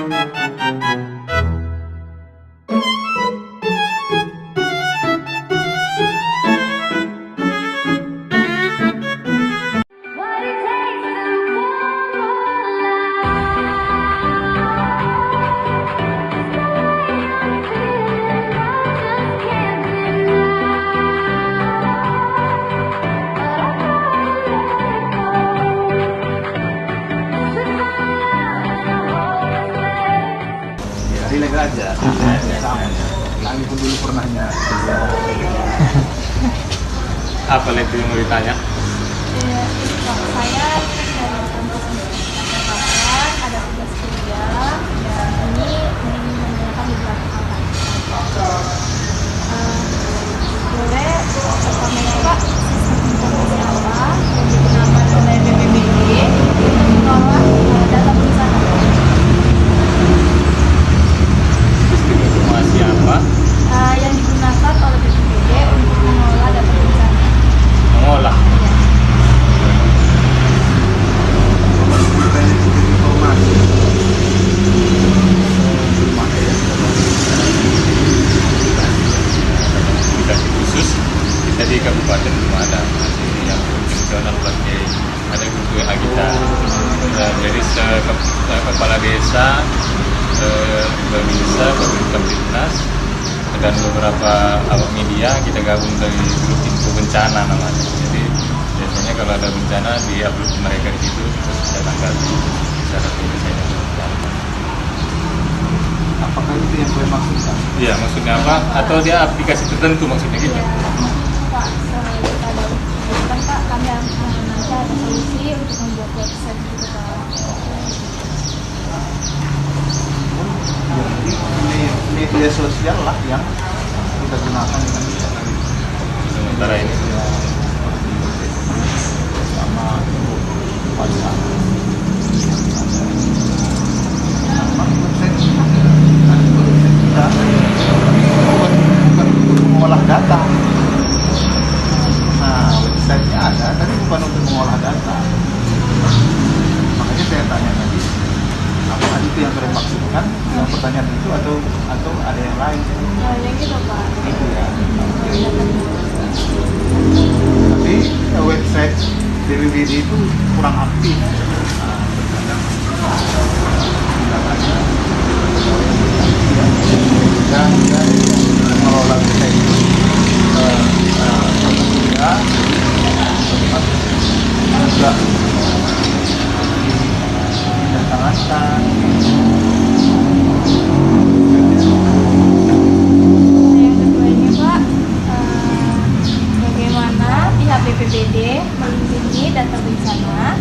Relax aja, sama. Kami pun dulu pernahnya. Apa lagi yang mau ditanya? Saya dari kampus Universitas ada tugas kuliah dan ini ingin menanyakan beberapa hal. Boleh pertama itu Pak, sistem informasi apa yang digunakan oleh BPBD untuk mengolah data bencana? Sistem informasi apa? Yang digunakan oleh BPBD untuk mengolah data bencana. Mengolah. Informasi. Belum ada ya. Aplikasi khusus kita di kabupaten belum ada, masih yang fungsional pakai ada grup WA kita. Jadi kepala desa, Babinsa, Babinkas, dan beberapa awak media kita gabung dari grup info bencana namanya. Jadi biasanya kalau ada bencana di-upload mereka di situ terus kita tanggapi secara penyelesaian bencana. Apakah itu yang saya maksudkan? Iya, maksudnya apa? Atau dia aplikasi tertentu maksudnya gitu? Pak, kita ada kan Pak, kami nanti ada solusi untuk membuat website gitu Pak. Jadi media sosial lah yang kita gunakan dengan Sementara ini sama WhatsApp. Sama website kita bukan untuk mengolah data. Nah, websitenya ada, tapi bukan untuk mengolah data. Makanya saya tanya tadi, apakah itu yang saya maksudkan dengan pertanyaan itu atau ada yang lain? Yang gitu Pak. Itu ya. Tapi website BPBD itu kurang aktif. Dan mengelola website itu juga didatangkan. Yang kedua ini Pak, bagaimana pihak BPBD melindungi data bencana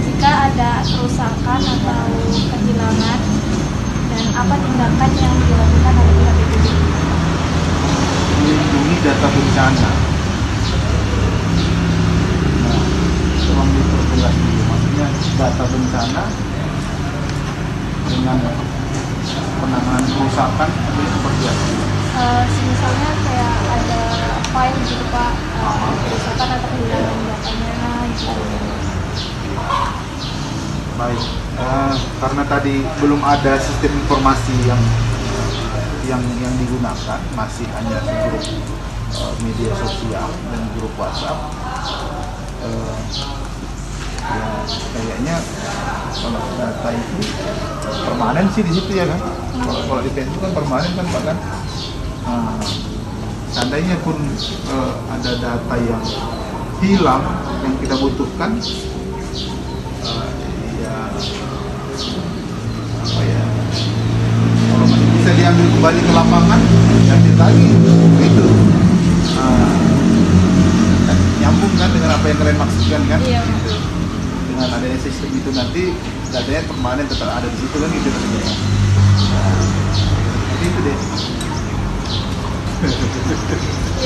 jika ada kerusakan atau kehilangan, dan apa tindakan yang dilakukan oleh pihak BPBD? Melindungi data bencana. Nah, tolong diperjelas dulu. Maksudnya data bencana dengan penanganan kerusakan itu seperti apa? Misalnya kayak ada file gitu Pak, kerusakan atau kehilangan datanya gitu. Baik, karena tadi belum ada sistem informasi yang digunakan, masih hanya grup media sosial dan grup WhatsApp. Ya, kayaknya kalau data itu permanen sih di situ ya kan. Kalau di itu kan permanen kan Pak kan. Seandainya pun ada data yang hilang yang kita butuhkan, ya apa ya, kalau masih bisa diambil kembali ke lapangan, diambil lagi itu. Nyambung kan dengan apa yang kalian maksudkan kan? Iya. Dengan adanya sistem itu nanti datanya permanen tetap ada di situ kan gitu kan ya. Jadi itu deh. Ya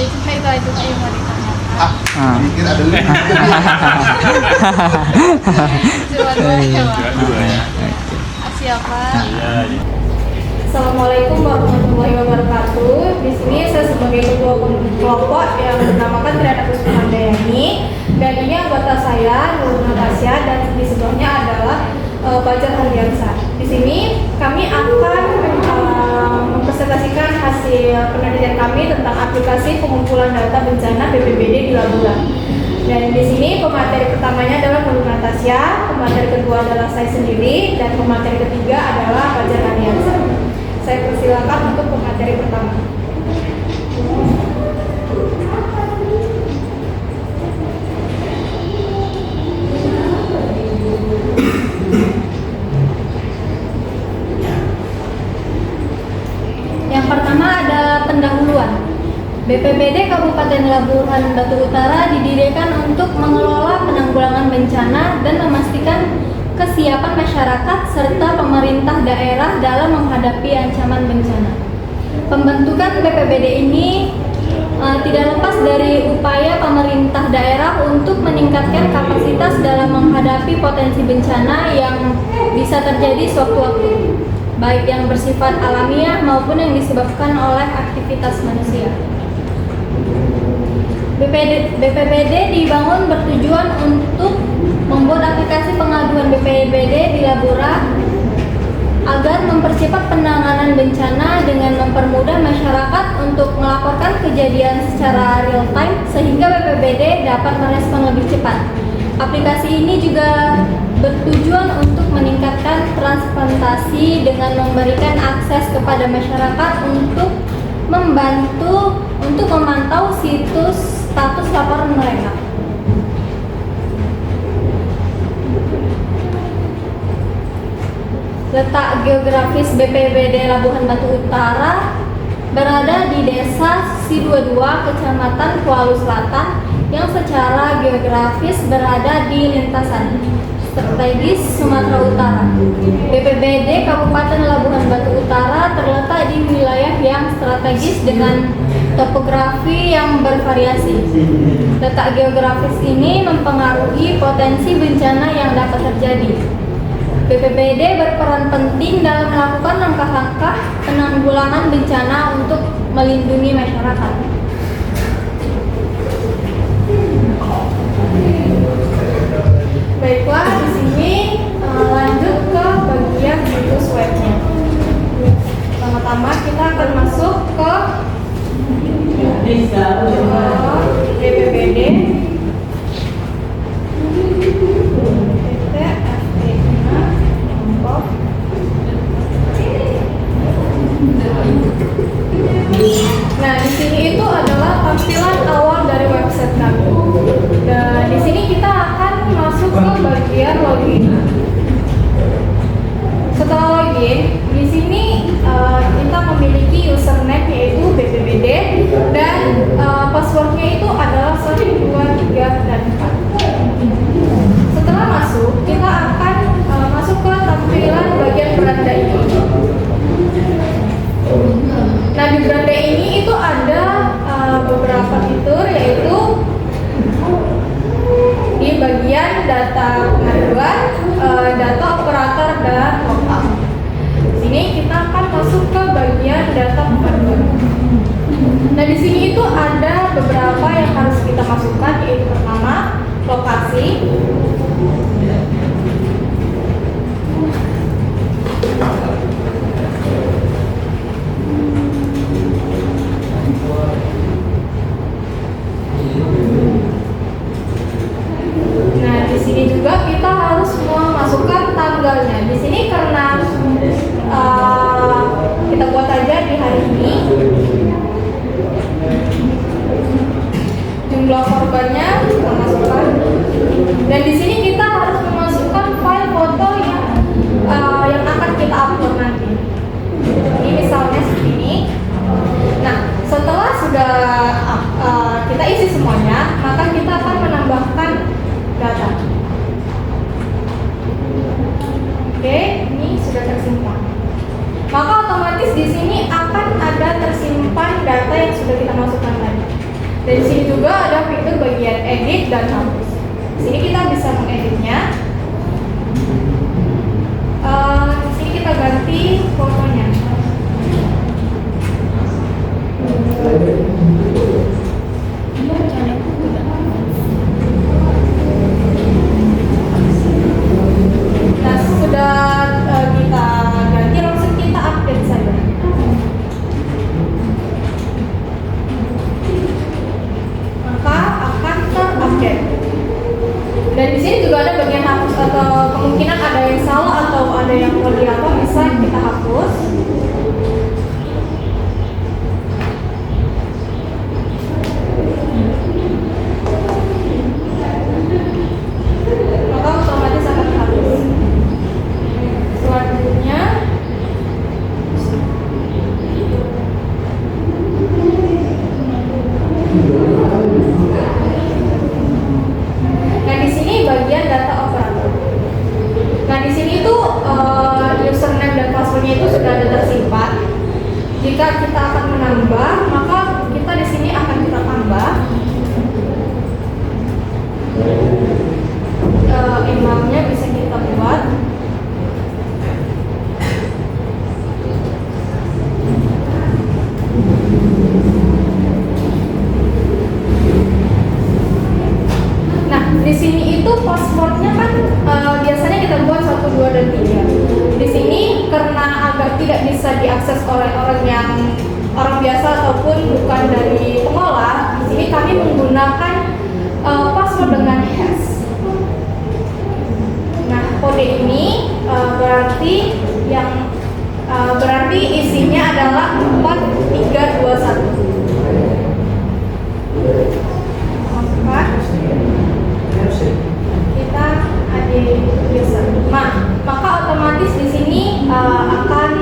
cuma itu aja Pak yang mau ditanyakan. Mikir ada link. Cuma dua ya Pak. dua ya. Siapa? Iya, iya. Assalamualaikum warahmatullahi wabarakatuh. Di sini saya sebagai ketua kelompok yang bernamakan Triana Kusumandayani, dan ini anggota saya Nur Natasha, dan di sebelahnya adalah Fajar Hardiansa. Di sini kami penelitian kami tentang aplikasi pengumpulan data bencana BPBD di Labura. Dan di sini pemateri pertamanya adalah Nurul Natasya, pemateri kedua adalah saya sendiri, dan pemateri ketiga adalah Fajar Ardiansa. Saya persilakan untuk pemateri pertama. Yang pertama ada pendahuluan. BPBD Kabupaten Labuhan Batu Utara didirikan untuk mengelola penanggulangan bencana dan memastikan kesiapan masyarakat serta pemerintah daerah dalam menghadapi ancaman bencana. Pembentukan BPBD ini tidak lepas dari upaya pemerintah daerah untuk meningkatkan kapasitas dalam menghadapi potensi bencana yang bisa terjadi sewaktu-waktu, baik yang bersifat alamiah maupun yang disebabkan oleh aktivitas manusia. BPBD dibangun bertujuan untuk membuat aplikasi pengaduan BPBD di Labura agar mempercepat penanganan bencana dengan mempermudah masyarakat untuk melaporkan kejadian secara real time sehingga BPBD dapat merespon lebih cepat. Aplikasi ini juga bertujuan untuk meningkatkan transparansi dengan memberikan akses kepada masyarakat untuk memantau situs status laporan mereka. Letak geografis BPBD Labuhan Batu Utara berada di Desa Si22, Kecamatan Kuala Selatan, yang secara geografis berada di lintasan strategis Sumatera Utara. BPBD Kabupaten Labuhan Batu Utara terletak di wilayah yang strategis dengan topografi yang bervariasi. Letak geografis ini mempengaruhi potensi bencana yang dapat terjadi. BPBD berperan penting dalam melakukan langkah-langkah penanggulangan bencana untuk melindungi masyarakat. Baiklah, di sini lanjut ke bagian situs webnya. Pertama-tama kita akan masuk ke BPBD. Nah, di sini itu adalah tampilan awal dari website kami. Dan di sini kita akan masuk ke bagian login. Setelah login, di sini kita memiliki username yaitu BPBD dan passwordnya itu adalah 1, 2, 3, dan 4. Setelah masuk, kita akan masuk ke tampilan bagian beranda ini. Nah, di beranda ini itu ada beberapa fitur, yaitu di bagian data pengaduan, data operator, dan lokal. Sini kita akan masuk ke bagian data pengaduan. Nah, di sini itu ada beberapa yang harus kita masukkan, yaitu pertama lokasi. Nah, di sini juga kita harus memasukkan tanggalnya. Di sini karena kita buat aja di hari ini. Jumlah korbannya kita masukkan. Dan di sini kita harus memasukkan file foto yang akan kita upload nanti. Ini misalnya seperti ini. Nah, setelah sudah kita isi semuanya, maka kita akan menambahkan data. Oke, ini sudah tersimpan. Maka otomatis di sini akan ada tersimpan data yang sudah kita masukkan tadi. Dan di sini juga ada fitur bagian edit dan hapus. Di sini kita bisa mengeditnya. Di sini kita ganti fotonya. Nah, sudah kita ganti, langsung kita update saja. jika kita akan menambah, maka kita di sini akan kita tambah emailnya bisa kita buat. Nah, di sini itu passwordnya kan biasanya kita buat 1, 2, dan 3. Di sini karena agar tidak bisa diakses oleh orang biasa ataupun bukan dari pengolah, di sini kami menggunakan password dengan hash. Nah, kode ini berarti isinya adalah 4321. Kita ada user. Maka otomatis di sini akan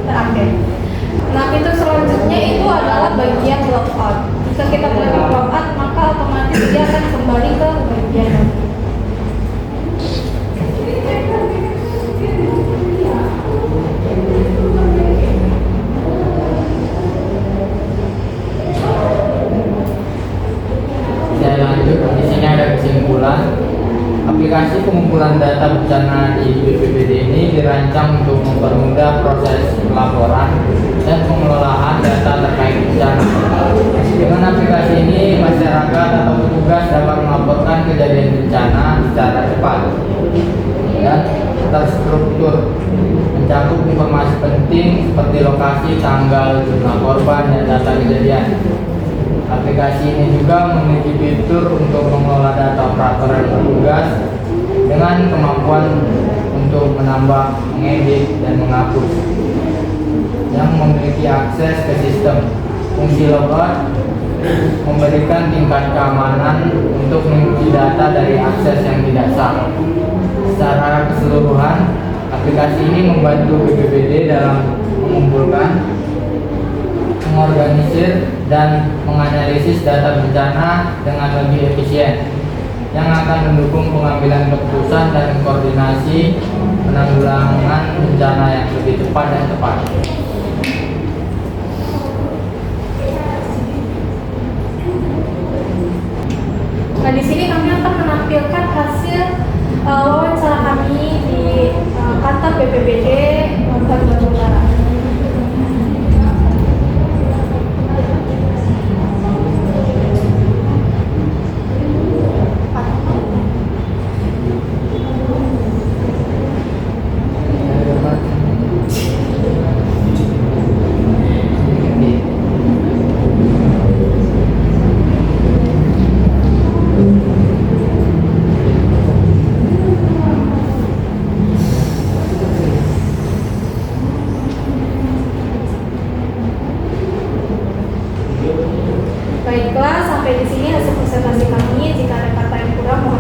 terupdate. Nah, fitur selanjutnya itu adalah bagian logout. Jika kita klik logout, maka otomatis dia akan kembali ke bagian login. Saya lanjut, di sini ada kesimpulan. Aplikasi pengumpulan data bencana di BPBD ini dirancang untuk mempermudah proses pelaporan dan pengelolaan data terkait bencana. Dengan aplikasi ini, masyarakat atau petugas dapat melaporkan kejadian bencana secara cepat dan terstruktur, mencakup informasi penting seperti lokasi, tanggal, jumlah korban, dan data kejadian. Aplikasi ini juga memiliki fitur untuk mengelola data operator dan petugas dengan kemampuan untuk menambah, mengedit, dan menghapus, yang memiliki akses ke sistem. Fungsi logout memberikan tingkat keamanan untuk mengunci data dari akses yang tidak sah. Secara keseluruhan, aplikasi ini membantu BPBD dalam mengumpulkan, mengorganisir, dan menganalisis data bencana dengan lebih efisien, yang akan mendukung pengambilan keputusan dan koordinasi penanggulangan bencana yang lebih cepat dan tepat. Nah, di sini kami akan menampilkan hasil wawancara kami di kantor BPBD Labuhan Batu Utara. Baiklah, sampai di sini hasil presentasi kami. Jika ada kata yang kurang, mohon